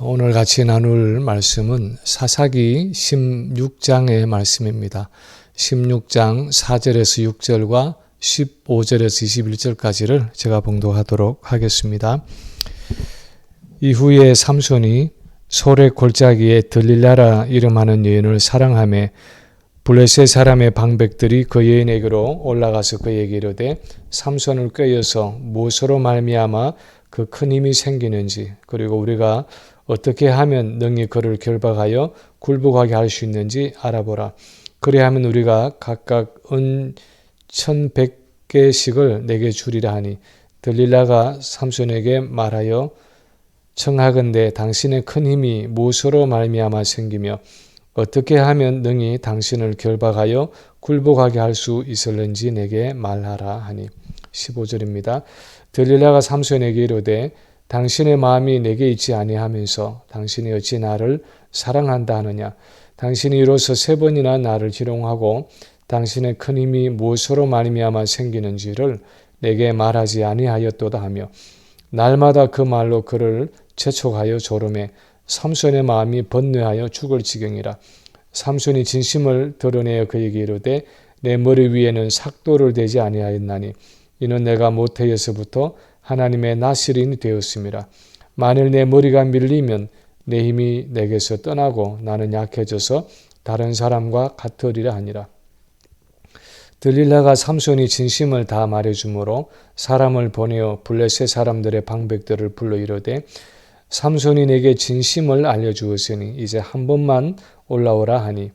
오늘 같이 나눌 말씀은 사사기 16장의 말씀입니다. 16장 4절에서 6절과 15절에서 21절까지를 제가 봉독하도록 하겠습니다. 이후에 삼손이 소래 골짜기에 들릴라라 이름하는 여인을 사랑하며 블레셋 사람의 방백들이 그 여인에게로 올라가서 그에게 이르되 삼손을 꾀어서 무엇으로 말미암아 그 큰 힘이 생기는지, 그리고 우리가 어떻게 하면 능히 그를 결박하여 굴복하게 할 수 있는지 알아보라. 그리하면 우리가 각각 은 1100개씩을 내게 주리라 하니, 들릴라가 삼손에게 말하여 청하건대 당신의 큰 힘이 무엇으로 말미암아 생기며 어떻게 하면 능히 당신을 결박하여 굴복하게 할 수 있을는지 내게 말하라 하니. 15절입니다. 들릴라가 삼손에게 이르되 당신의 마음이 내게 있지 아니하면서 당신이 어찌 나를 사랑한다 하느냐. 당신이 이로써 3번이나 나를 희롱하고 당신의 큰 힘이 무엇으로 말미암아 생기는지를 내게 말하지 아니하였도다 하며 날마다 그 말로 그를 재촉하여 조르매 삼손의 마음이 번뇌하여 죽을 지경이라. 삼손이 진심을 드러내어 그에게 이르되 내 머리 위에는 삭도를 대지 아니하였나니 이는 내가 모태에서부터 하나님의 나시린이 되었음이라. 만일 내 머리가 밀리면 내 힘이 내게서 떠나고 나는 약해져서 다른 사람과 같으리라 하니라. 들릴라가 삼손이 진심을 다 말해주므로 사람을 보내어 블레셋 사람들의 방백들을 불러 이르되 삼손이 내게 진심을 알려주었으니 이제 한 번만 올라오라 하니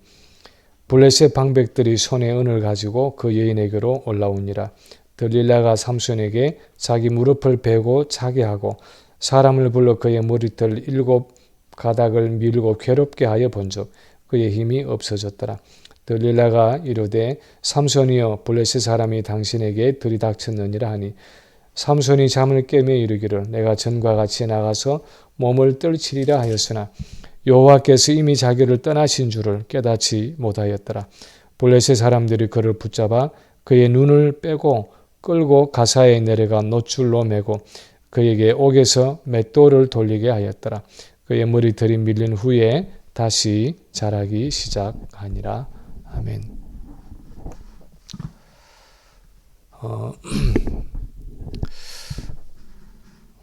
블레셋 방백들이 손에 은을 가지고 그 여인에게로 올라오니라. 들릴라가 삼손에게 자기 무릎을 베고 자게 하고 사람을 불러 그의 머리털 7가닥을 밀고 괴롭게 하여 본즉 그의 힘이 없어졌더라. 들릴라가 이르되 삼손이여 블레셋 사람이 당신에게 들이닥쳤느니라 하니 삼손이 잠을 깨며 이르기를 내가 전과 같이 나가서 몸을 떨치리라 하였으나 여호와께서 이미 자기를 떠나신 줄을 깨닫지 못하였더라. 블레셋 사람들이 그를 붙잡아 그의 눈을 빼고 끌고 가사에 내려가 노줄로 매고 그에게 옥에서 맷돌을 돌리게 하였더라. 그의 머리털이 밀린 후에 다시 자라기 시작하니라. 아멘.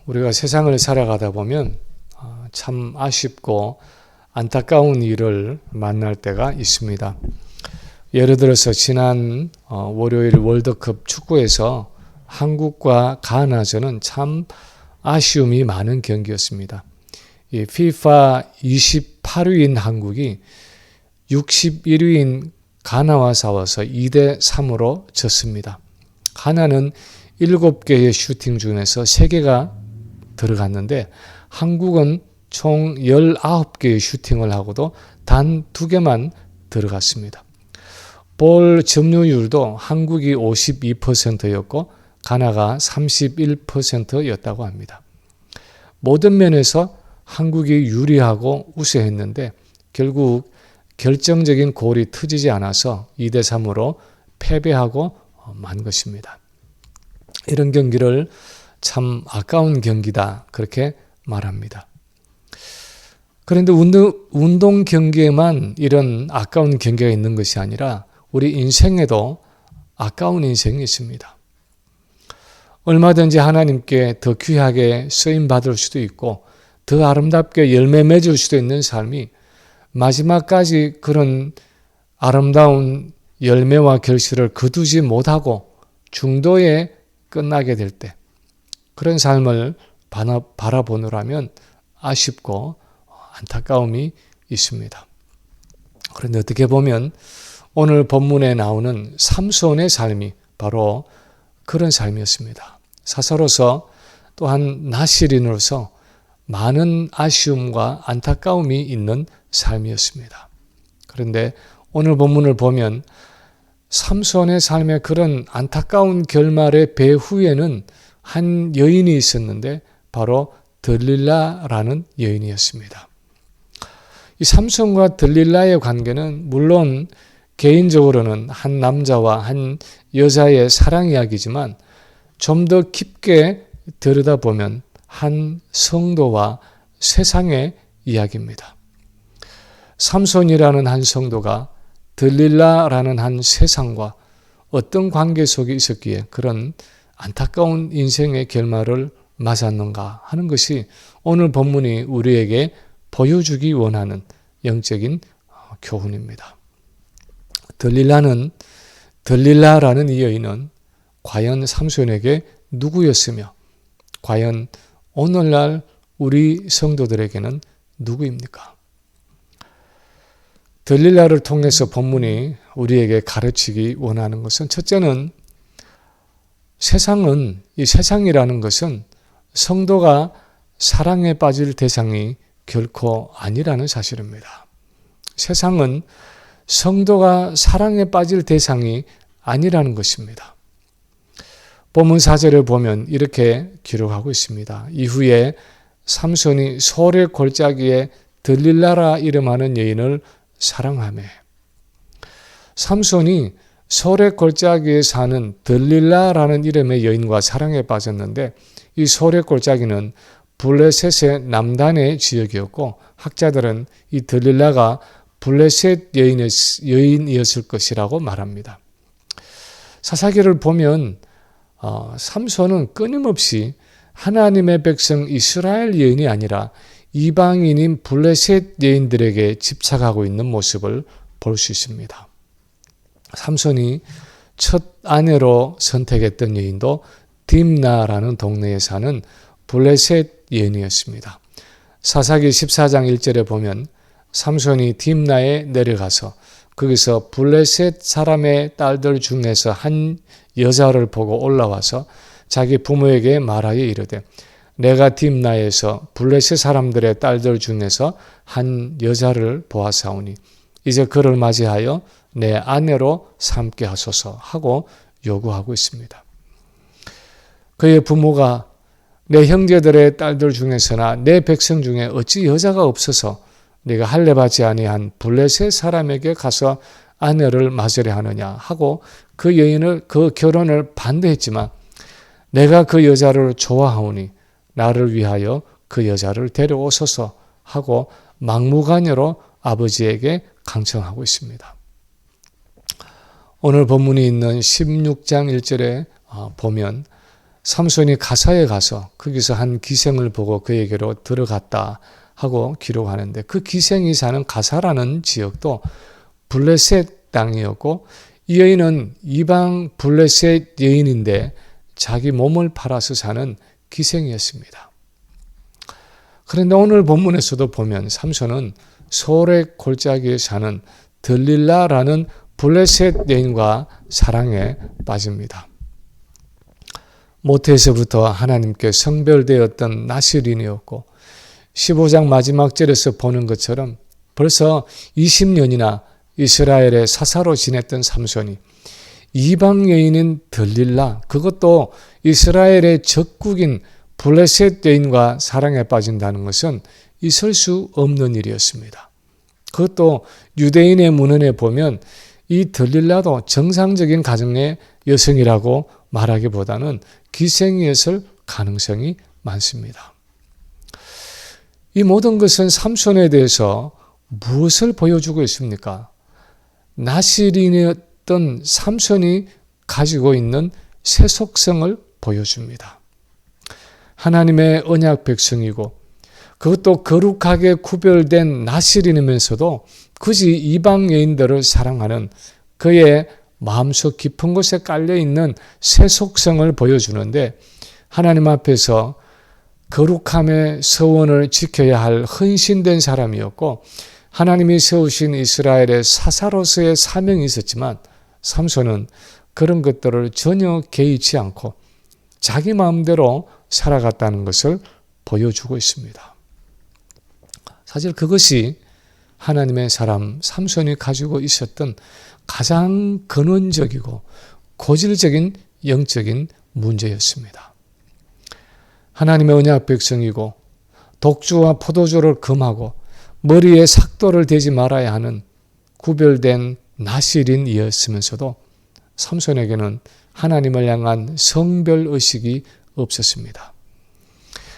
우리가 세상을 살아가다 보면 참 아쉽고 안타까운 일을 만날 때가 있습니다. 예를 들어서 지난 월요일 월드컵 축구에서 한국과 가나전은 참 아쉬움이 많은 경기였습니다. 이 FIFA 28위인 한국이 61위인 가나와 싸워서 2대3으로 졌습니다. 가나는 7개의 슈팅 중에서 3개가 들어갔는데 한국은 총 19개의 슈팅을 하고도 단 2개만 들어갔습니다. 볼 점유율도 한국이 52%였고 가나가 31%였다고 합니다. 모든 면에서 한국이 유리하고 우세했는데 결국 결정적인 골이 터지지 않아서 2대3으로 패배하고 만 것입니다. 이런 경기를 참 아까운 경기다 그렇게 말합니다. 그런데 운동 경기에만 이런 아까운 경기가 있는 것이 아니라 우리 인생에도 아까운 인생이 있습니다. 얼마든지 하나님께 더 귀하게 쓰임받을 수도 있고 더 아름답게 열매 맺을 수도 있는 삶이 마지막까지 그런 아름다운 열매와 결실을 거두지 못하고 중도에 끝나게 될 때 그런 삶을 바라보느라면 아쉽고 안타까움이 있습니다. 그런데 어떻게 보면 오늘 본문에 나오는 삼손의 삶이 바로 그런 삶이었습니다. 사사로서 또한 나시린으로서 많은 아쉬움과 안타까움이 있는 삶이었습니다. 그런데 오늘 본문을 보면 삼손의 삶의 그런 안타까운 결말의 배후에는 한 여인이 있었는데 바로 들릴라라는 여인이었습니다. 이 삼손과 들릴라의 관계는 물론 개인적으로는 한 남자와 한 여자의 사랑 이야기지만 좀 더 깊게 들여다보면 한 성도와 세상의 이야기입니다. 삼손이라는 한 성도가 들릴라라는 한 세상과 어떤 관계 속에 있었기에 그런 안타까운 인생의 결말을 맞았는가 하는 것이 오늘 본문이 우리에게 보여주기 원하는 영적인 교훈입니다. 들릴라라는 이 여인은 과연 삼손에게 누구였으며 과연 오늘날 우리 성도들에게는 누구입니까? 들릴라를 통해서 본문이 우리에게 가르치기 원하는 것은 첫째는 이 세상이라는 것은 성도가 사랑에 빠질 대상이 결코 아니라는 사실입니다. 세상은 성도가 사랑에 빠질 대상이 아니라는 것입니다. 본문 4절을 보면 이렇게 기록하고 있습니다. 이후에 삼손이 소래 골짜기에 들릴라라 이름하는 여인을 사랑하며, 삼손이 소래 골짜기에 사는 들릴라라는 이름의 여인과 사랑에 빠졌는데, 이 소래 골짜기는 블레셋의 남단의 지역이었고 학자들은 이 들릴라가 블레셋 여인이었을 것이라고 말합니다. 사사기를 보면 삼손은 끊임없이 하나님의 백성 이스라엘 여인이 아니라 이방인인 블레셋 여인들에게 집착하고 있는 모습을 볼 수 있습니다. 삼손이 첫 아내로 선택했던 여인도 딥나라는 동네에 사는 블레셋 여인이었습니다. 사사기 14장 1절에 보면 삼손이 딥나에 내려가서 거기서 블레셋 사람의 딸들 중에서 한 여자를 보고 올라와서 자기 부모에게 말하여 이르되 내가 딥나에서 블레셋 사람들의 딸들 중에서 한 여자를 보았사오니 이제 그를 맞이하여 내 아내로 삼게 하소서 하고 요구하고 있습니다. 그의 부모가 내 형제들의 딸들 중에서나 내 백성 중에 어찌 여자가 없어서 네가 할례받지 아니한 블레셋 사람에게 가서 아내를 맞으려 하느냐 하고 그 여인을 그 결혼을 반대했지만 내가 그 여자를 좋아하오니 나를 위하여 그 여자를 데려오소서 하고 막무가내로 아버지에게 강청하고 있습니다. 오늘 본문이 있는 16장 1절에 보면 삼손이 가사에 가서 거기서 한 기생을 보고 그에게로 들어갔다 하고 기록하는데 그 기생이 사는 가사라는 지역도 블레셋 땅이었고 이 여인은 이방 블레셋 여인인데 자기 몸을 팔아서 사는 기생이었습니다. 그런데 오늘 본문에서도 보면 삼손은 소래 골짜기에 사는 들릴라라는 블레셋 여인과 사랑에 빠집니다. 모태에서부터 하나님께 성별되었던 나실인이었고 15장 마지막 절에서 보는 것처럼 벌써 20년이나 이스라엘의 사사로 지냈던 삼손이 이방 여인인 들릴라, 그것도 이스라엘의 적국인 블레셋 여인과 사랑에 빠진다는 것은 있을 수 없는 일이었습니다. 그것도 유대인의 문헌에 보면 이 들릴라도 정상적인 가정의 여성이라고 말하기보다는 기생이었을 가능성이 많습니다. 이 모든 것은 삼손에 대해서 무엇을 보여주고 있습니까? 나실인이었던 삼손이 가지고 있는 세속성을 보여줍니다. 하나님의 언약 백성이고 그것도 거룩하게 구별된 나실인이면서도 굳이 이방 여인들을 사랑하는 그의 마음속 깊은 곳에 깔려있는 세속성을 보여주는데 하나님 앞에서 거룩함의 서원을 지켜야 할 헌신된 사람이었고 하나님이 세우신 이스라엘의 사사로서의 사명이 있었지만 삼손은 그런 것들을 전혀 개의치 않고 자기 마음대로 살아갔다는 것을 보여주고 있습니다. 사실 그것이 하나님의 사람 삼손이 가지고 있었던 가장 근원적이고 고질적인 영적인 문제였습니다. 하나님의 언약 백성이고 독주와 포도주를 금하고 머리에 삭도를 대지 말아야 하는 구별된 나실인이었으면서도 삼손에게는 하나님을 향한 성별의식이 없었습니다.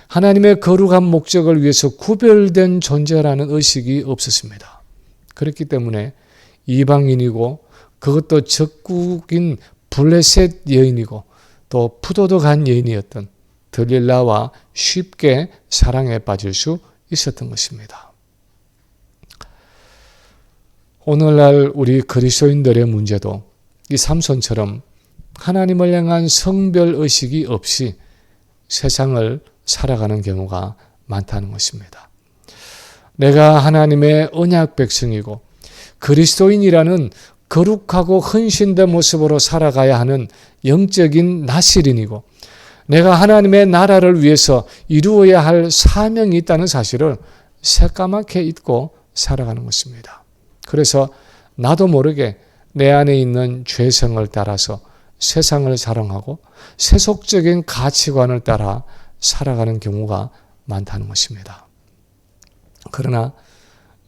하나님의 거룩한 목적을 위해서 구별된 존재라는 의식이 없었습니다. 그렇기 때문에 이방인이고 그것도 적국인 블레셋 여인이고 또 푸도덕한 여인이었던 들릴라와 쉽게 사랑에 빠질 수 있었던 것입니다. 오늘날 우리 그리스도인들의 문제도 이 삼손처럼 하나님을 향한 성별의식이 없이 세상을 살아가는 경우가 많다는 것입니다. 내가 하나님의 언약 백성이고 그리스도인이라는 거룩하고 헌신된 모습으로 살아가야 하는 영적인 나시린이고 내가 하나님의 나라를 위해서 이루어야 할 사명이 있다는 사실을 새까맣게 잊고 살아가는 것입니다. 그래서 나도 모르게 내 안에 있는 죄성을 따라서 세상을 사랑하고 세속적인 가치관을 따라 살아가는 경우가 많다는 것입니다. 그러나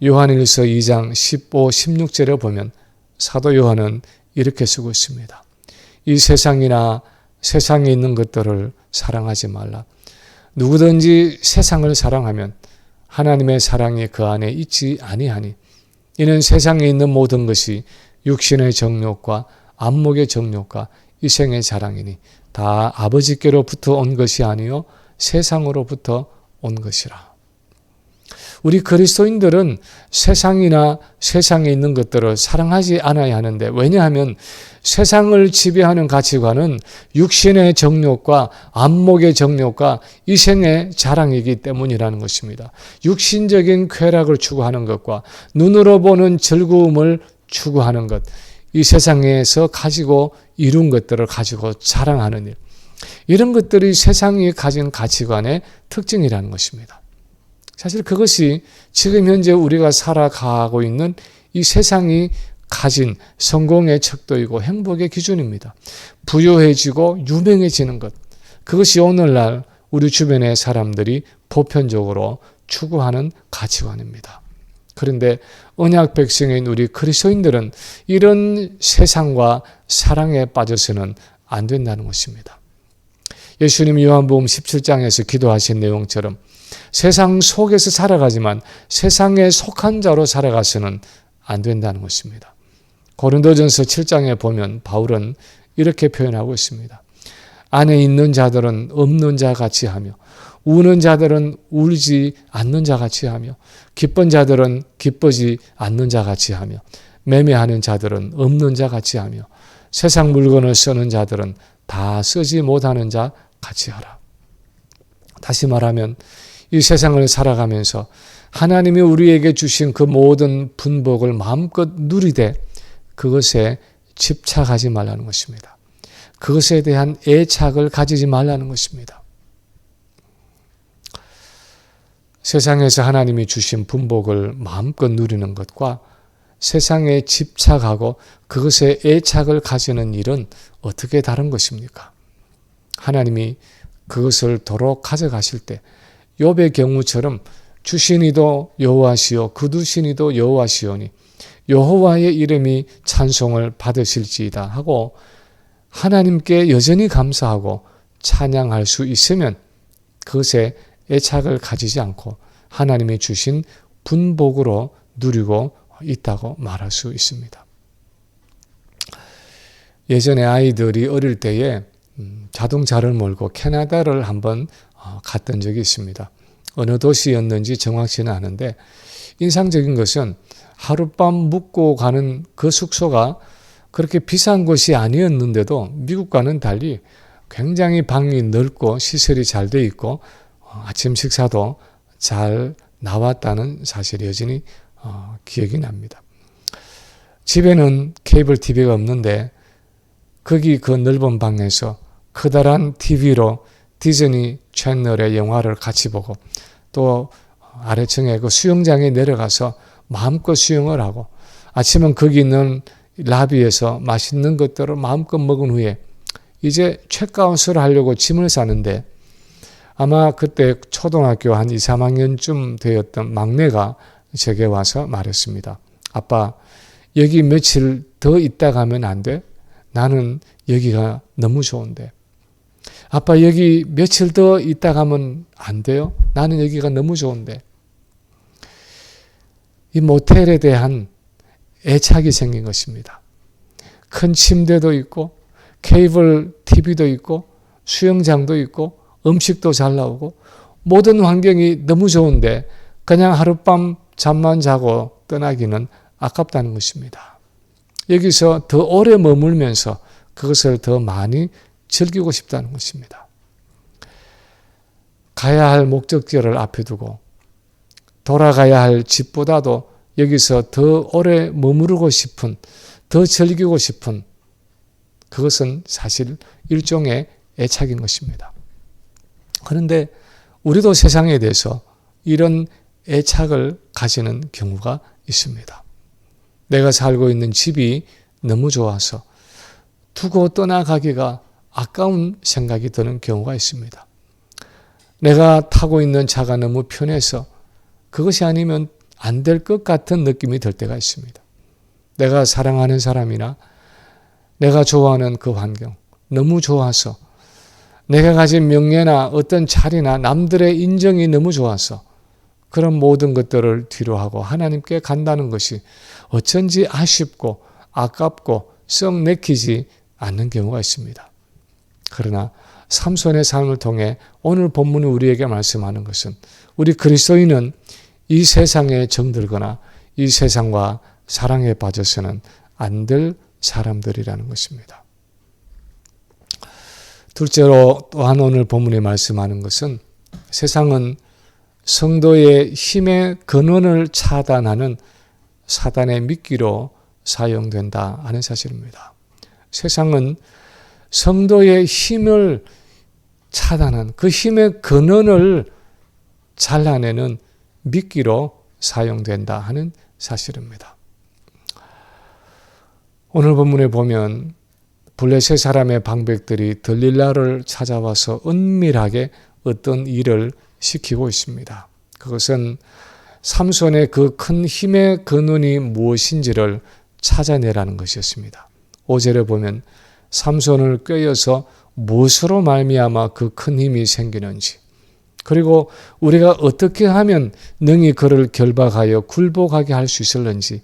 요한일서 2장 15, 16절에 보면 사도 요한은 이렇게 쓰고 있습니다. 이 세상이나 세상에 있는 것들을 사랑하지 말라. 누구든지 세상을 사랑하면 하나님의 사랑이 그 안에 있지 아니하니 이는 세상에 있는 모든 것이 육신의 정욕과 안목의 정욕과 이생의 자랑이니 다 아버지께로부터 온 것이 아니요 세상으로부터 온 것이라. 우리 그리스도인들은 세상이나 세상에 있는 것들을 사랑하지 않아야 하는데 왜냐하면 세상을 지배하는 가치관은 육신의 정욕과 안목의 정욕과 이생의 자랑이기 때문이라는 것입니다. 육신적인 쾌락을 추구하는 것과 눈으로 보는 즐거움을 추구하는 것, 이 세상에서 가지고 이룬 것들을 가지고 자랑하는 일, 이런 것들이 세상이 가진 가치관의 특징이라는 것입니다. 사실 그것이 지금 현재 우리가 살아가고 있는 이 세상이 가진 성공의 척도이고 행복의 기준입니다. 부유해지고 유명해지는 것, 그것이 오늘날 우리 주변의 사람들이 보편적으로 추구하는 가치관입니다. 그런데 언약 백성인 우리 그리스도인들은 이런 세상과 사랑에 빠져서는 안 된다는 것입니다. 예수님이 요한복음 17장에서 기도하신 내용처럼 세상 속에서 살아가지만 세상에 속한 자로 살아가서는 안 된다는 것입니다. 고린도전서 7장에 보면 바울은 이렇게 표현하고 있습니다. 안에 있는 자들은 없는 자 같이 하며 우는 자들은 울지 않는 자 같이 하며 기쁜 자들은 기쁘지 않는 자 같이 하며 매매하는 자들은 없는 자 같이 하며 세상 물건을 쓰는 자들은 다 쓰지 못하는 자 같이 하라. 다시 말하면 이 세상을 살아가면서 하나님이 우리에게 주신 그 모든 분복을 마음껏 누리되 그것에 집착하지 말라는 것입니다. 그것에 대한 애착을 가지지 말라는 것입니다. 세상에서 하나님이 주신 분복을 마음껏 누리는 것과 세상에 집착하고 그것에 애착을 가지는 일은 어떻게 다른 것입니까? 하나님이 그것을 도로 가져가실 때 욥의 경우처럼 주시니도 여호와시요 거두시니도 여호와시오니 여호와의 이름이 찬송을 받으실지이다 하고 하나님께 여전히 감사하고 찬양할 수 있으면 그것에 애착을 가지지 않고 하나님이 주신 분복으로 누리고 있다고 말할 수 있습니다. 예전에 아이들이 어릴 때에 자동차를 몰고 캐나다를 한번 갔던 적이 있습니다. 어느 도시였는지 정확치는 않은데 인상적인 것은 하룻밤 묵고 가는 그 숙소가 그렇게 비싼 곳이 아니었는데도 미국과는 달리 굉장히 방이 넓고 시설이 잘 돼 있고 아침 식사도 잘 나왔다는 사실이 여전히 기억이 납니다. 집에는 케이블 TV가 없는데 거기 그 넓은 방에서 커다란 TV로 디즈니 채널의 영화를 같이 보고 또 아래층에 그 수영장에 내려가서 마음껏 수영을 하고 아침은 거기 있는 라비에서 맛있는 것들을 마음껏 먹은 후에 이제 체크아웃을 하려고 짐을 싸는데 아마 그때 초등학교 한 2, 3학년쯤 되었던 막내가 제게 와서 말했습니다. 아빠, 여기 며칠 더 있다 가면 안 돼? 나는 여기가 너무 좋은데. 아빠 여기 며칠 더 있다 가면 안 돼요? 나는 여기가 너무 좋은데. 이 모텔에 대한 애착이 생긴 것입니다. 큰 침대도 있고 케이블 TV도 있고 수영장도 있고 음식도 잘 나오고 모든 환경이 너무 좋은데 그냥 하룻밤 잠만 자고 떠나기는 아깝다는 것입니다. 여기서 더 오래 머물면서 그것을 더 많이 즐기고 싶다는 것입니다. 가야 할 목적지를 앞에 두고 돌아가야 할 집보다도 여기서 더 오래 머무르고 싶은, 더 즐기고 싶은 그것은 사실 일종의 애착인 것입니다. 그런데 우리도 세상에 대해서 이런 애착을 가지는 경우가 있습니다. 내가 살고 있는 집이 너무 좋아서 두고 떠나가기가 아까운 생각이 드는 경우가 있습니다. 내가 타고 있는 차가 너무 편해서 그것이 아니면 안 될 것 같은 느낌이 들 때가 있습니다. 내가 사랑하는 사람이나 내가 좋아하는 그 환경, 너무 좋아서 내가 가진 명예나 어떤 자리나 남들의 인정이 너무 좋아서 그런 모든 것들을 뒤로하고 하나님께 간다는 것이 어쩐지 아쉽고 아깝고 썩 내키지 않는 경우가 있습니다. 그러나 삼손의 삶을 통해 오늘 본문이 우리에게 말씀하는 것은 우리 그리스도인은 이 세상에 정들거나 이 세상과 사랑에 빠져서는 안 될 사람들이라는 것입니다. 둘째로 또한 오늘 본문이 말씀하는 것은 세상은 성도의 힘의 근원을 차단하는 사단의 미끼로 사용된다 하는 사실입니다. 세상은 성도의 힘을 차단한 그 힘의 근원을 잘라내는 미끼로 사용된다 하는 사실입니다. 오늘 본문에 보면 블레셋 사람의 방백들이 들릴라를 찾아와서 은밀하게 어떤 일을 시키고 있습니다. 그것은 삼손의 그 큰 힘의 근원이 무엇인지를 찾아내라는 것이었습니다. 5절에 보면 삼손을 꿰어서 무엇으로 말미암아 그 큰 힘이 생기는지, 그리고 우리가 어떻게 하면 능히 그를 결박하여 굴복하게 할 수 있을는지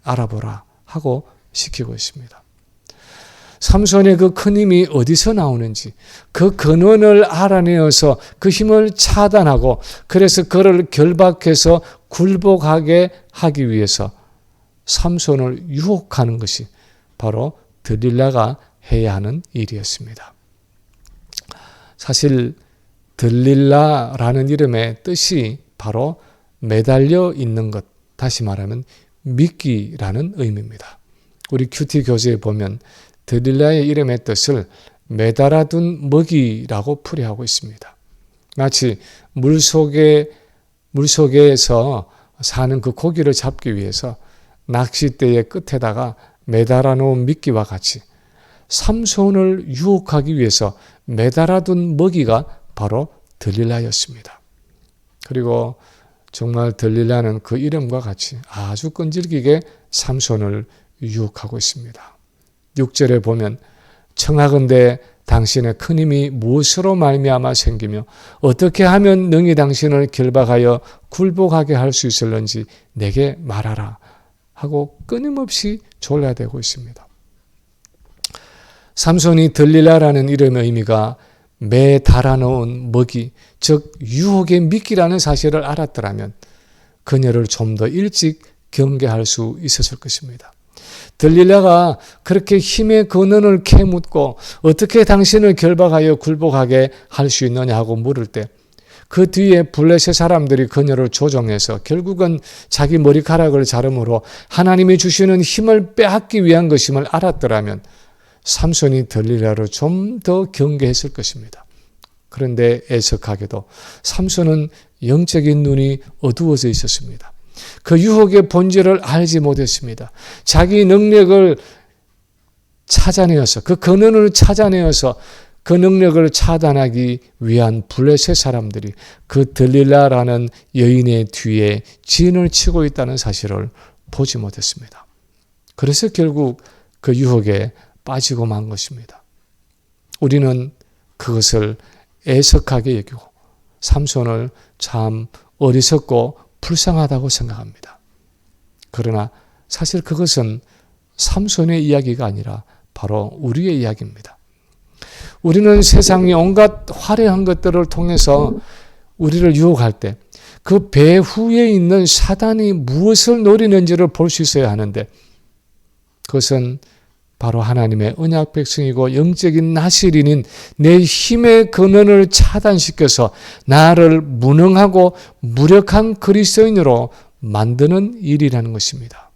알아보라 하고 시키고 있습니다. 삼손의 그 큰 힘이 어디서 나오는지 그 근원을 알아내어서 그 힘을 차단하고 그래서 그를 결박해서 굴복하게 하기 위해서 삼손을 유혹하는 것이 바로 들릴라가 해야 하는 일이었습니다. 사실 들릴라라는 이름의 뜻이 바로 매달려 있는 것, 다시 말하면 미끼라는 의미입니다. 우리 큐티 교재에 보면 들릴라의 이름의 뜻을 매달아둔 먹이라고 풀이하고 있습니다. 마치 물속에서 사는 그 고기를 잡기 위해서 낚싯대의 끝에다가 매달아 놓은 미끼와 같이 삼손을 유혹하기 위해서 매달아둔 먹이가 바로 들릴라였습니다. 그리고 정말 들릴라는 그 이름과 같이 아주 끈질기게 삼손을 유혹하고 있습니다. 6절에 보면 청하건대 당신의 큰 힘이 무엇으로 말미암아 생기며 어떻게 하면 능히 당신을 결박하여 굴복하게 할 수 있을는지 내게 말하라 하고 끊임없이 졸라대고 있습니다. 삼손이 들릴라라는 이름의 의미가 매 달아놓은 먹이, 즉 유혹의 미끼라는 사실을 알았더라면 그녀를 좀 더 일찍 경계할 수 있었을 것입니다. 들릴라가 그렇게 힘의 근원을 캐묻고 어떻게 당신을 결박하여 굴복하게 할 수 있느냐 하고 물을 때 그 뒤에 블레셋 사람들이 그녀를 조종해서 결국은 자기 머리카락을 자름으로 하나님이 주시는 힘을 빼앗기 위한 것임을 알았더라면 삼손이 들릴라를 좀 더 경계했을 것입니다. 그런데 애석하게도 삼손은 영적인 눈이 어두워져 있었습니다. 그 유혹의 본질을 알지 못했습니다. 자기 능력을 찾아내어서 그 근원을 찾아내어서 그 능력을 차단하기 위한 블레셋 사람들이 그 들릴라라는 여인의 뒤에 진을 치고 있다는 사실을 보지 못했습니다. 그래서 결국 그 유혹에 빠지고 만 것입니다. 우리는 그것을 애석하게 여기고 삼손을 참 어리석고 불쌍하다고 생각합니다. 그러나 사실 그것은 삼손의 이야기가 아니라 바로 우리의 이야기입니다. 우리는 세상의 온갖 화려한 것들을 통해서 우리를 유혹할 때 그 배후에 있는 사단이 무엇을 노리는지를 볼 수 있어야 하는데, 그것은 바로 하나님의 언약 백성이고 영적인 나실인인 내 힘의 근원을 차단시켜서 나를 무능하고 무력한 그리스도인으로 만드는 일이라는 것입니다.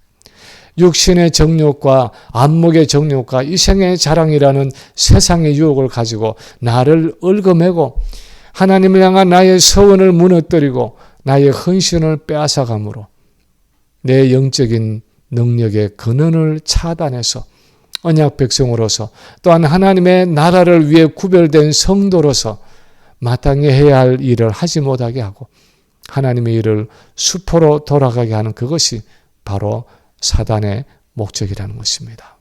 육신의 정욕과 안목의 정욕과 이생의 자랑이라는 세상의 유혹을 가지고 나를 얽어매고 하나님을 향한 나의 서원을 무너뜨리고 나의 헌신을 빼앗아감으로 내 영적인 능력의 근원을 차단해서 언약 백성으로서 또한 하나님의 나라를 위해 구별된 성도로서 마땅히 해야 할 일을 하지 못하게 하고 하나님의 일을 수포로 돌아가게 하는 그것이 바로 사단의 목적이라는 것입니다.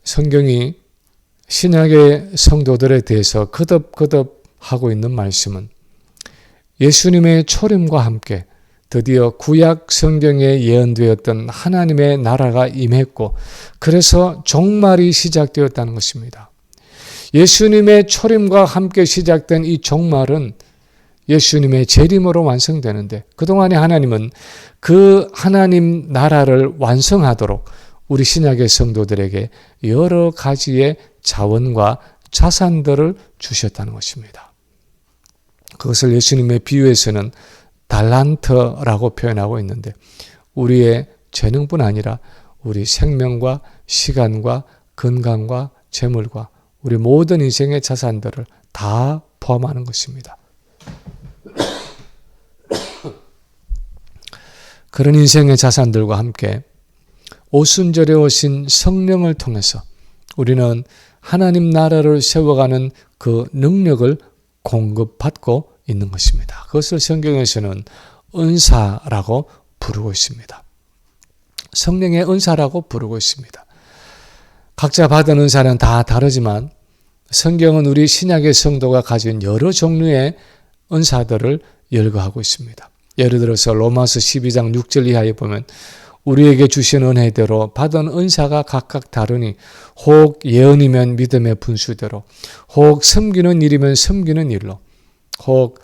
성경이 신약의 성도들에 대해서 거듭거듭 하고 있는 말씀은 예수님의 초림과 함께 드디어 구약 성경에 예언되었던 하나님의 나라가 임했고 그래서 종말이 시작되었다는 것입니다. 예수님의 초림과 함께 시작된 이 종말은 예수님의 재림으로 완성되는데 그동안에 하나님은 그 하나님 나라를 완성하도록 우리 신약의 성도들에게 여러 가지의 자원과 자산들을 주셨다는 것입니다. 그것을 예수님의 비유에서는 달란트라고 표현하고 있는데 우리의 재능뿐 아니라 우리 생명과 시간과 건강과 재물과 우리 모든 인생의 자산들을 다 포함하는 것입니다. 그런 인생의 자산들과 함께 오순절에 오신 성령을 통해서 우리는 하나님 나라를 세워가는 그 능력을 공급받고 있는 것입니다. 그것을 성경에서는 은사라고 부르고 있습니다. 성령의 은사라고 부르고 있습니다. 각자 받은 은사는 다 다르지만 성경은 우리 신약의 성도가 가진 여러 종류의 은사들을 열거하고 있습니다. 예를 들어서 로마서 12장 6절 이하에 보면 우리에게 주신 은혜대로 받은 은사가 각각 다르니 혹 예언이면 믿음의 분수대로 혹 섬기는 일이면 섬기는 일로 혹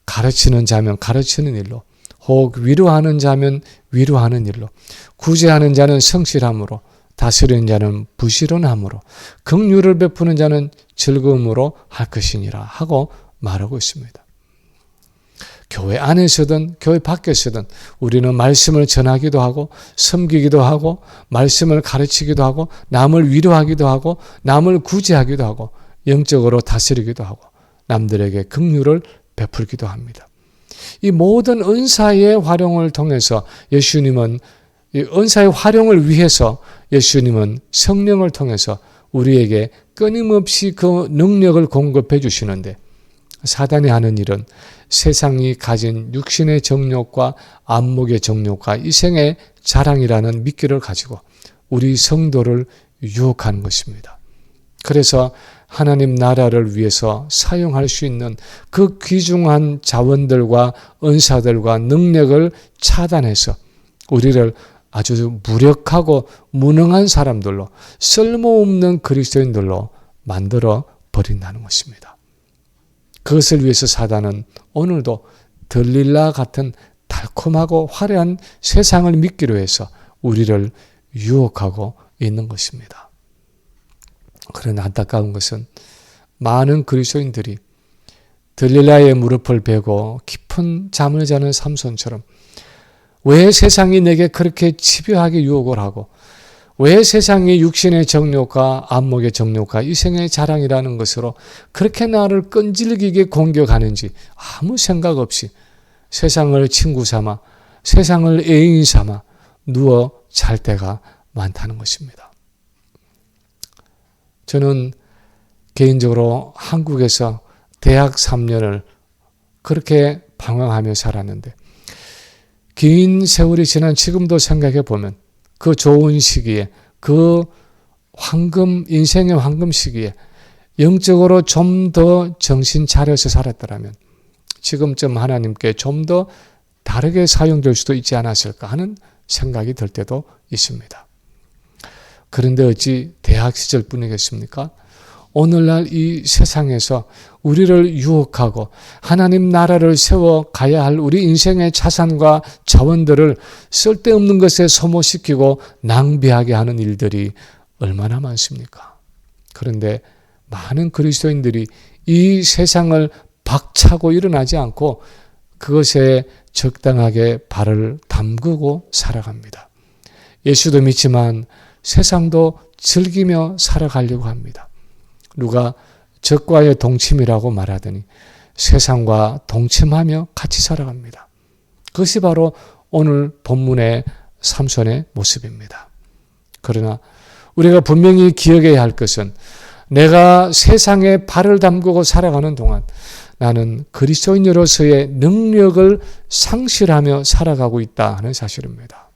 가르치는 자면 가르치는 일로 혹 위로하는 자면 위로하는 일로 구제하는 자는 성실함으로 다스리는 자는 부지런함으로 긍휼을 베푸는 자는 즐거움으로 할 것이니라 하고 말하고 있습니다. 교회 안에서든 교회 밖에서든 우리는 말씀을 전하기도 하고 섬기기도 하고 말씀을 가르치기도 하고 남을 위로하기도 하고 남을 구제하기도 하고 영적으로 다스리기도 하고 남들에게 긍휼을 베풀기도 합니다. 이 모든 은사의 활용을 통해서 예수님은 이 은사의 활용을 위해서 예수님은 성령을 통해서 우리에게 끊임없이 그 능력을 공급해 주시는데 사단이 하는 일은 세상이 가진 육신의 정욕과 안목의 정욕과 이생의 자랑이라는 미끼를 가지고 우리 성도를 유혹하는 것입니다. 그래서 하나님 나라를 위해서 사용할 수 있는 그 귀중한 자원들과 은사들과 능력을 차단해서 우리를 아주 무력하고 무능한 사람들로 쓸모없는 그리스도인들로 만들어 버린다는 것입니다. 그것을 위해서 사단은 오늘도 들릴라 같은 달콤하고 화려한 세상을 믿기로 해서 우리를 유혹하고 있는 것입니다. 그러나 안타까운 것은 많은 그리스도인들이 들릴라의 무릎을 베고 깊은 잠을 자는 삼손처럼 왜 세상이 내게 그렇게 집요하게 유혹을 하고 왜 세상이 육신의 정욕과 안목의 정욕과 이생의 자랑이라는 것으로 그렇게 나를 끈질기게 공격하는지 아무 생각 없이 세상을 친구 삼아 세상을 애인 삼아 누워 잘 때가 많다는 것입니다. 저는 개인적으로 한국에서 대학 3년을 그렇게 방황하며 살았는데 긴 세월이 지난 지금도 생각해 보면 그 좋은 시기에 그 인생의 황금 시기에 영적으로 좀 더 정신 차려서 살았더라면 지금쯤 하나님께 좀 더 다르게 사용될 수도 있지 않았을까 하는 생각이 들 때도 있습니다. 그런데 어찌 대학 시절뿐이겠습니까? 오늘날 이 세상에서 우리를 유혹하고 하나님 나라를 세워 가야 할 우리 인생의 자산과 자원들을 쓸데없는 것에 소모시키고 낭비하게 하는 일들이 얼마나 많습니까? 그런데 많은 그리스도인들이 이 세상을 박차고 일어나지 않고 그것에 적당하게 발을 담그고 살아갑니다. 예수도 믿지만 세상도 즐기며 살아가려고 합니다. 누가 적과의 동침이라고 말하더니 세상과 동침하며 같이 살아갑니다. 그것이 바로 오늘 본문의 삼손의 모습입니다. 그러나 우리가 분명히 기억해야 할 것은 내가 세상에 발을 담그고 살아가는 동안 나는 그리스도인으로서의 능력을 상실하며 살아가고 있다 하는 사실입니다.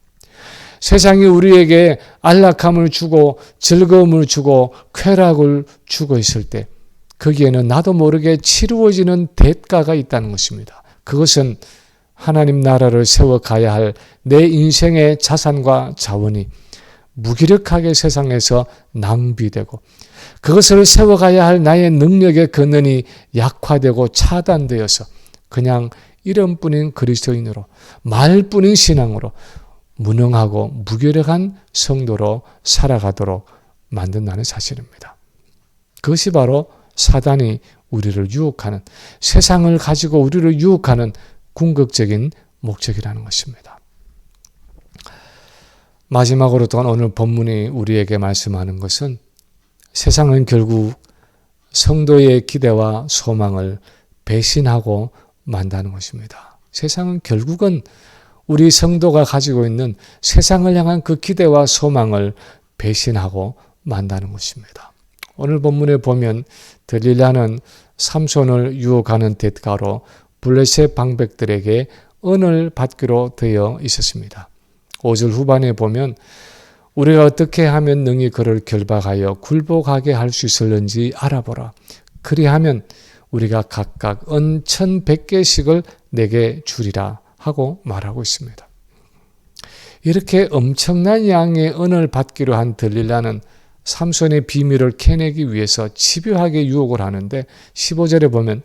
세상이 우리에게 안락함을 주고 즐거움을 주고 쾌락을 주고 있을 때 거기에는 나도 모르게 치루어지는 대가가 있다는 것입니다. 그것은 하나님 나라를 세워가야 할 내 인생의 자산과 자원이 무기력하게 세상에서 낭비되고 그것을 세워가야 할 나의 능력의 근원이 약화되고 차단되어서 그냥 이름뿐인 그리스도인으로 말뿐인 신앙으로 무능하고 무기력한 성도로 살아가도록 만든다는 사실입니다. 그것이 바로 사단이 우리를 유혹하는, 세상을 가지고 우리를 유혹하는 궁극적인 목적이라는 것입니다. 마지막으로 또한 오늘 본문이 우리에게 말씀하는 것은 세상은 결국 성도의 기대와 소망을 배신하고 만다는 것입니다. 세상은 결국은 우리 성도가 가지고 있는 세상을 향한 그 기대와 소망을 배신하고 만다는 것입니다. 오늘 본문에 보면 들릴라는 삼손을 유혹하는 대가로 블레셋 방백들에게 은을 받기로 되어 있었습니다. 5절 후반에 보면 우리가 어떻게 하면 능히 그를 결박하여 굴복하게 할 수 있을는지 알아보라. 그리하면 우리가 각각 은 1,100개씩을 내게 주리라 하고 말하고 있습니다. 이렇게 엄청난 양의 은을 받기로 한 들릴라는 삼손의 비밀을 캐내기 위해서 집요하게 유혹을 하는데 15절에 보면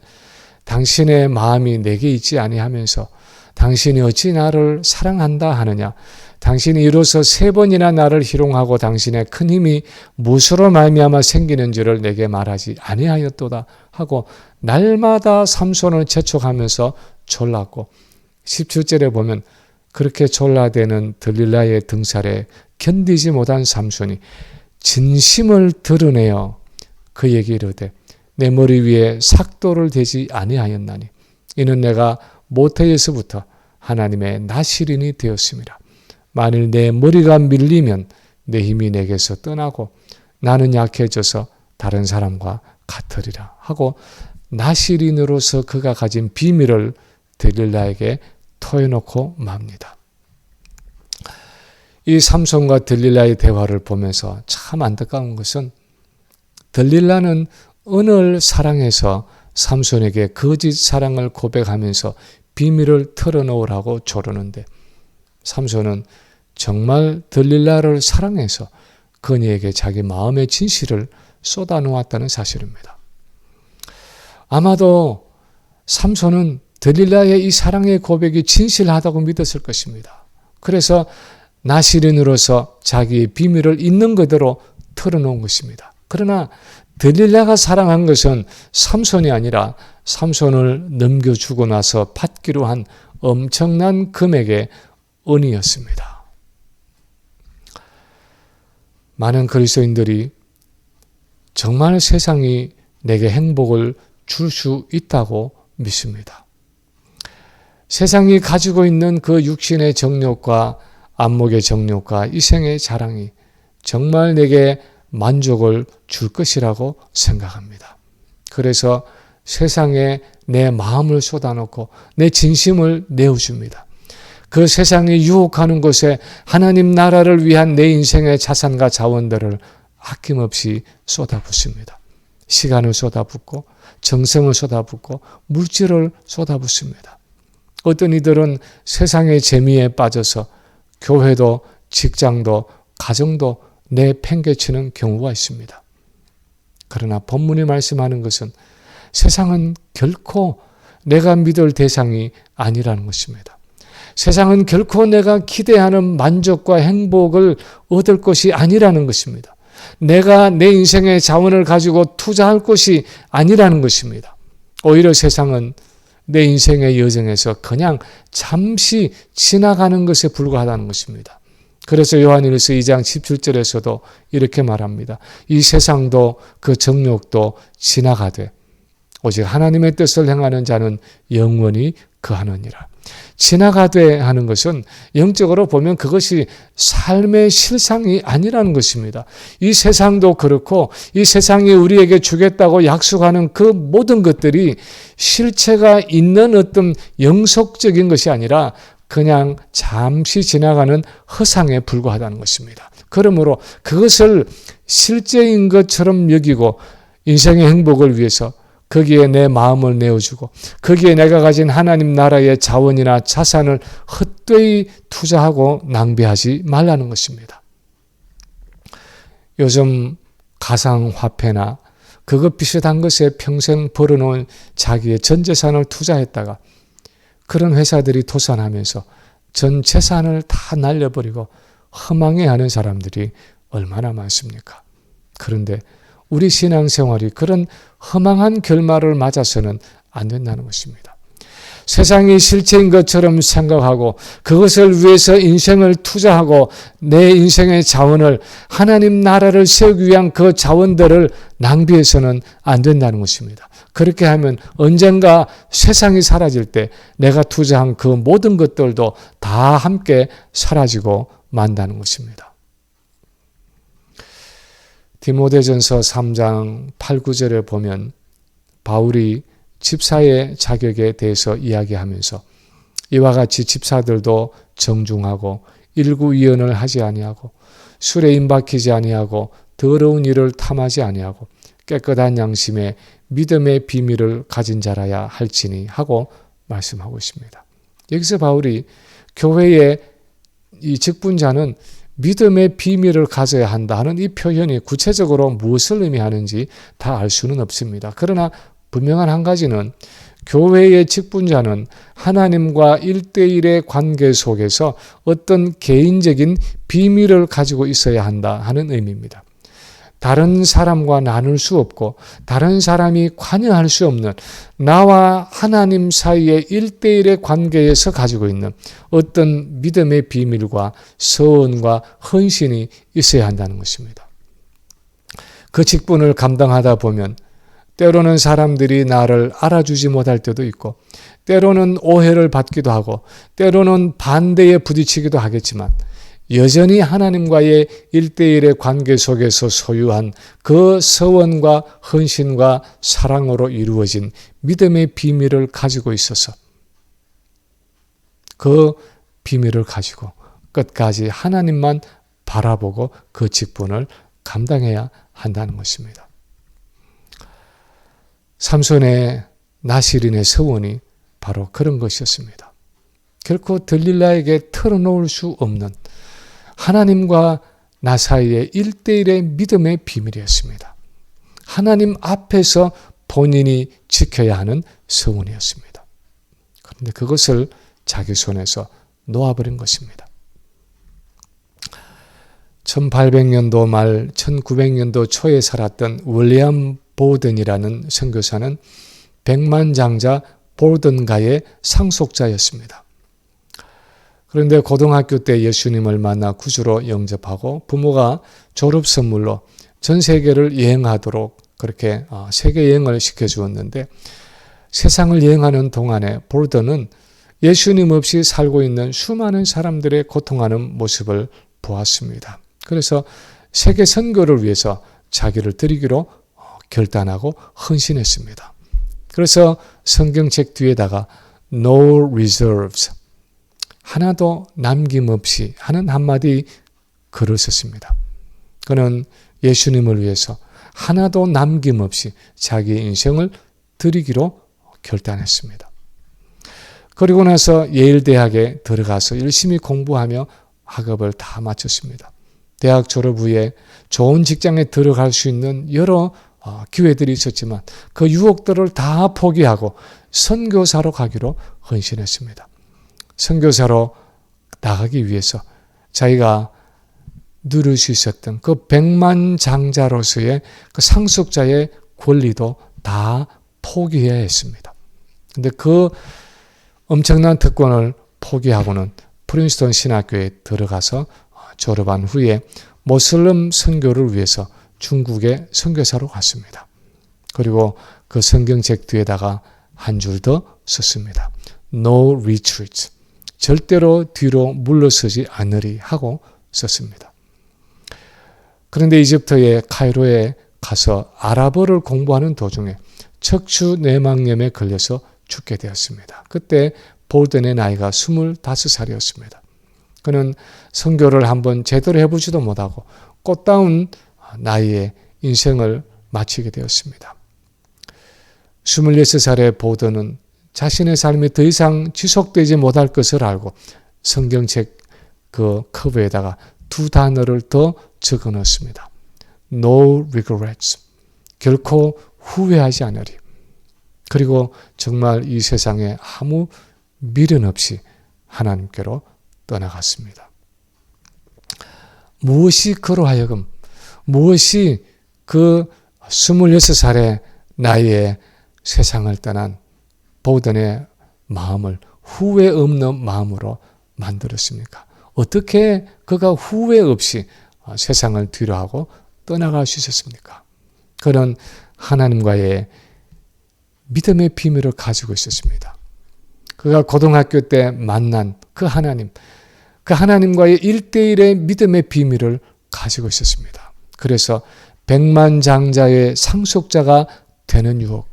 당신의 마음이 내게 있지 아니하면서 당신이 어찌 나를 사랑한다 하느냐. 당신이 이로써 3번이나 나를 희롱하고 당신의 큰 힘이 무엇으로 말미암아 생기는지를 내게 말하지 아니하였도다 하고 날마다 삼손을 재촉하면서 졸랐고 17절에 보면 그렇게 졸라대는 들릴라의 등살에 견디지 못한 삼손이 진심을 드러내어 그에게 이르되 내 머리 위에 삭도를 대지 아니하였나니 이는 내가 모태에서부터 하나님의 나시린이 되었습니다. 만일 내 머리가 밀리면 내 힘이 내게서 떠나고 나는 약해져서 다른 사람과 같으리라 하고 나시린으로서 그가 가진 비밀을 들릴라에게 토해놓고 맙니다. 이 삼손과 들릴라의 대화를 보면서 참 안타까운 것은 들릴라는 은을 사랑해서 삼손에게 거짓 사랑을 고백하면서 비밀을 털어놓으라고 조르는데 삼손은 정말 들릴라를 사랑해서 그녀에게 자기 마음의 진실을 쏟아놓았다는 사실입니다. 아마도 삼손은 들릴라의 이 사랑의 고백이 진실하다고 믿었을 것입니다. 그래서 나시린으로서 자기의 비밀을 있는 그대로 털어놓은 것입니다. 그러나 들릴라가 사랑한 것은 삼손이 아니라 삼손을 넘겨주고 나서 받기로 한 엄청난 금액의 은이었습니다. 많은 그리스도인들이 정말 세상이 내게 행복을 줄 수 있다고 믿습니다. 세상이 가지고 있는 그 육신의 정욕과 안목의 정욕과 이생의 자랑이 정말 내게 만족을 줄 것이라고 생각합니다. 그래서 세상에 내 마음을 쏟아놓고 내 진심을 내어줍니다. 그 세상이 유혹하는 곳에 하나님 나라를 위한 내 인생의 자산과 자원들을 아낌없이 쏟아붓습니다. 시간을 쏟아붓고 정성을 쏟아붓고 물질을 쏟아붓습니다. 어떤 이들은 세상의 재미에 빠져서 교회도 직장도 가정도 내팽개치는 경우가 있습니다. 그러나 본문이 말씀하는 것은 세상은 결코 내가 믿을 대상이 아니라는 것입니다. 세상은 결코 내가 기대하는 만족과 행복을 얻을 것이 아니라는 것입니다. 내가 내 인생의 자원을 가지고 투자할 것이 아니라는 것입니다. 오히려 세상은 내 인생의 여정에서 그냥 잠시 지나가는 것에 불과하다는 것입니다. 그래서 요한일서 2장 17절에서도 이렇게 말합니다. 이 세상도 그 정욕도 지나가되 오직 하나님의 뜻을 행하는 자는 영원히 거하느니라. 지나가되 하는 것은 영적으로 보면 그것이 삶의 실상이 아니라는 것입니다. 이 세상도 그렇고 이 세상이 우리에게 주겠다고 약속하는 그 모든 것들이 실체가 있는 어떤 영속적인 것이 아니라 그냥 잠시 지나가는 허상에 불과하다는 것입니다. 그러므로 그것을 실제인 것처럼 여기고 인생의 행복을 위해서 거기에 내 마음을 내어주고 거기에 내가 가진 하나님 나라의 자원이나 자산을 헛되이 투자하고 낭비하지 말라는 것입니다. 요즘 가상화폐나 그것 비슷한 것에 평생 벌어놓은 자기의 전 재산을 투자했다가 그런 회사들이 도산하면서 전 재산을 다 날려버리고 허망해하는 사람들이 얼마나 많습니까? 그런데 우리 신앙생활이 그런 허망한 결말을 맞아서는 안 된다는 것입니다. 세상이 실체인 것처럼 생각하고 그것을 위해서 인생을 투자하고 내 인생의 자원을 하나님 나라를 세우기 위한 그 자원들을 낭비해서는 안 된다는 것입니다. 그렇게 하면 언젠가 세상이 사라질 때 내가 투자한 그 모든 것들도 다 함께 사라지고 만다는 것입니다. 디모데전서 3장 8, 9절에 보면 바울이 집사의 자격에 대해서 이야기하면서 이와 같이 집사들도 정중하고 일구이언을 하지 아니하고 술에 임박히지 아니하고 더러운 일을 탐하지 아니하고 깨끗한 양심에 믿음의 비밀을 가진 자라야 할지니 하고 말씀하고 있습니다. 여기서 바울이 교회의 이 직분자는 믿음의 비밀을 가져야 한다 하는 이 표현이 구체적으로 무엇을 의미하는지 다 알 수는 없습니다. 그러나 분명한 한 가지는 교회의 직분자는 하나님과 1대1의 관계 속에서 어떤 개인적인 비밀을 가지고 있어야 한다 하는 의미입니다. 다른 사람과 나눌 수 없고 다른 사람이 관여할 수 없는 나와 하나님 사이의 1대1의 관계에서 가지고 있는 어떤 믿음의 비밀과 서원과 헌신이 있어야 한다는 것입니다. 그 직분을 감당하다 보면 때로는 사람들이 나를 알아주지 못할 때도 있고 때로는 오해를 받기도 하고 때로는 반대에 부딪히기도 하겠지만 여전히 하나님과의 1대1의 관계 속에서 소유한 그 서원과 헌신과 사랑으로 이루어진 믿음의 비밀을 가지고 있어서 그 비밀을 가지고 끝까지 하나님만 바라보고 그 직분을 감당해야 한다는 것입니다. 삼손의 나실인의 서원이 바로 그런 것이었습니다. 결코 들릴라에게 털어놓을 수 없는 하나님과 나 사이의 1대1의 믿음의 비밀이었습니다. 하나님 앞에서 본인이 지켜야 하는 서원이었습니다. 그런데 그것을 자기 손에서 놓아버린 것입니다. 1800년도 말 1900년도 초에 살았던 윌리엄 보든이라는 선교사는 백만장자 보든가의 상속자였습니다. 그런데 고등학교 때 예수님을 만나 구주로 영접하고 부모가 졸업 선물로 전 세계를 여행하도록 그렇게 세계 여행을 시켜주었는데 세상을 여행하는 동안에 보든은 예수님 없이 살고 있는 수많은 사람들의 고통하는 모습을 보았습니다. 그래서 세계 선교를 위해서 자기를 드리기로 결단하고 헌신했습니다. 그래서 성경책 뒤에다가 No reserves, 하나도 남김없이 하는 한마디 글을 썼습니다. 그는 예수님을 위해서 하나도 남김없이 자기의 인생을 드리기로 결단했습니다. 그리고 나서 예일대학에 들어가서 열심히 공부하며 학업을 다 마쳤습니다. 대학 졸업 후에 좋은 직장에 들어갈 수 있는 여러 기회들이 있었지만 그 유혹들을 다 포기하고 선교사로 가기로 헌신했습니다. 선교사로 나가기 위해서 자기가 누릴 수 있었던 그 백만장자로서의 그 상속자의 권리도 다 포기해야 했습니다. 근데 그 엄청난 특권을 포기하고는 프린스턴 신학교에 들어가서 졸업한 후에 모슬림 선교를 위해서 중국의 선교사로 갔습니다. 그리고 그 성경책 뒤에다가 한 줄 더 썼습니다. No retreat. 절대로 뒤로 물러서지 않으리 하고 썼습니다. 그런데 이집트의 카이로에 가서 아랍어를 공부하는 도중에 척추 뇌망염에 걸려서 죽게 되었습니다. 그때 볼든의 나이가 25살이었습니다. 그는 선교를 한번 제대로 해보지도 못하고 꽃다운 나이에 인생을 마치게 되었습니다. 26살의 보든은 자신의 삶이 더 이상 지속되지 못할 것을 알고 성경책 그 커버에다가 두 단어를 더 적어 넣었습니다. No regrets. 결코 후회하지 않으리. 그리고 정말 이 세상에 아무 미련 없이 하나님께로 떠나갔습니다. 무엇이 그로 하여금 무엇이 그 26살의 나이에 세상을 떠난 보든의 마음을 후회 없는 마음으로 만들었습니까? 어떻게 그가 후회 없이 세상을 뒤로하고 떠나갈 수 있었습니까? 그는 하나님과의 믿음의 비밀을 가지고 있었습니다. 그가 고등학교 때 만난 그 하나님과의 1:1의 믿음의 비밀을 가지고 있었습니다. 그래서 백만장자의 상속자가 되는 유혹,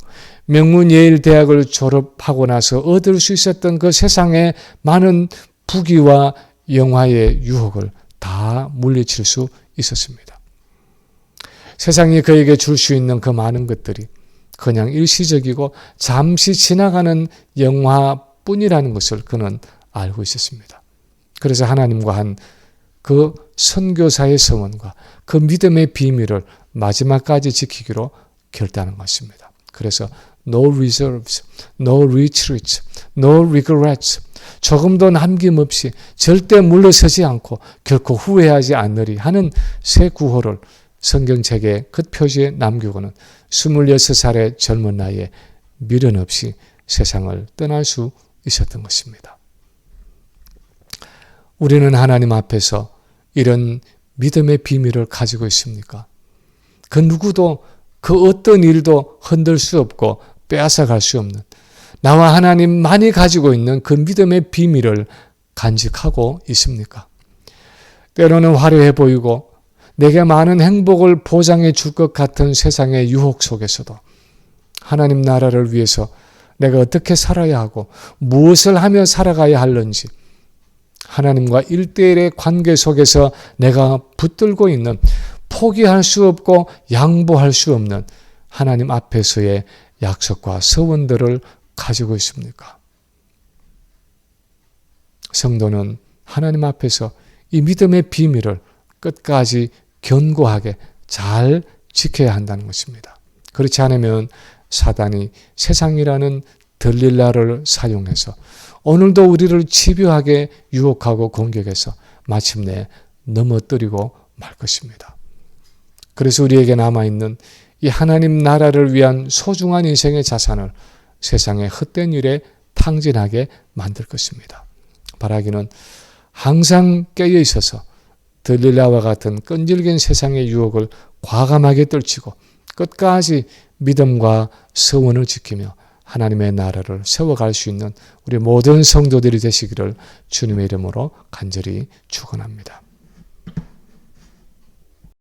명문예일대학을 졸업하고 나서 얻을 수 있었던 그 세상의 많은 부귀와 영화의 유혹을 다 물리칠 수 있었습니다. 세상이 그에게 줄 수 있는 그 많은 것들이 그냥 일시적이고 잠시 지나가는 영화뿐이라는 것을 그는 알고 있었습니다. 그래서 하나님과 한 그 선교사의 서원과 그 믿음의 비밀을 마지막까지 지키기로 결단한 것입니다. 그래서 no reserves, no retreats, no regrets. 조금도 남김없이 절대 물러서지 않고 결코 후회하지 않으리 하는 새 구호를 성경책의 끝표지에 남기고는 26살의 젊은 나이에 미련 없이 세상을 떠날 수 있었던 것입니다. 우리는 하나님 앞에서 이런 믿음의 비밀을 가지고 있습니까? 그 누구도 그 어떤 일도 흔들 수 없고 빼앗아갈 수 없는 나와 하나님만이 가지고 있는 그 믿음의 비밀을 간직하고 있습니까? 때로는 화려해 보이고 내게 많은 행복을 보장해 줄 것 같은 세상의 유혹 속에서도 하나님 나라를 위해서 내가 어떻게 살아야 하고 무엇을 하며 살아가야 할는지 하나님과 1:1의 관계 속에서 내가 붙들고 있는 포기할 수 없고 양보할 수 없는 하나님 앞에서의 약속과 서원들을 가지고 있습니까? 성도는 하나님 앞에서 이 믿음의 비밀을 끝까지 견고하게 잘 지켜야 한다는 것입니다. 그렇지 않으면 사단이 세상이라는 들릴라를 사용해서 오늘도 우리를 집요하게 유혹하고 공격해서 마침내 넘어뜨리고 말 것입니다. 그래서 우리에게 남아있는 이 하나님 나라를 위한 소중한 인생의 자산을 세상의 헛된 일에 탕진하게 만들 것입니다. 바라기는 항상 깨어 있어서 들릴라와 같은 끈질긴 세상의 유혹을 과감하게 떨치고 끝까지 믿음과 서원을 지키며 하나님의 나라를 세워갈 수 있는 우리 모든 성도들이 되시기를 주님의 이름으로 간절히 축원합니다.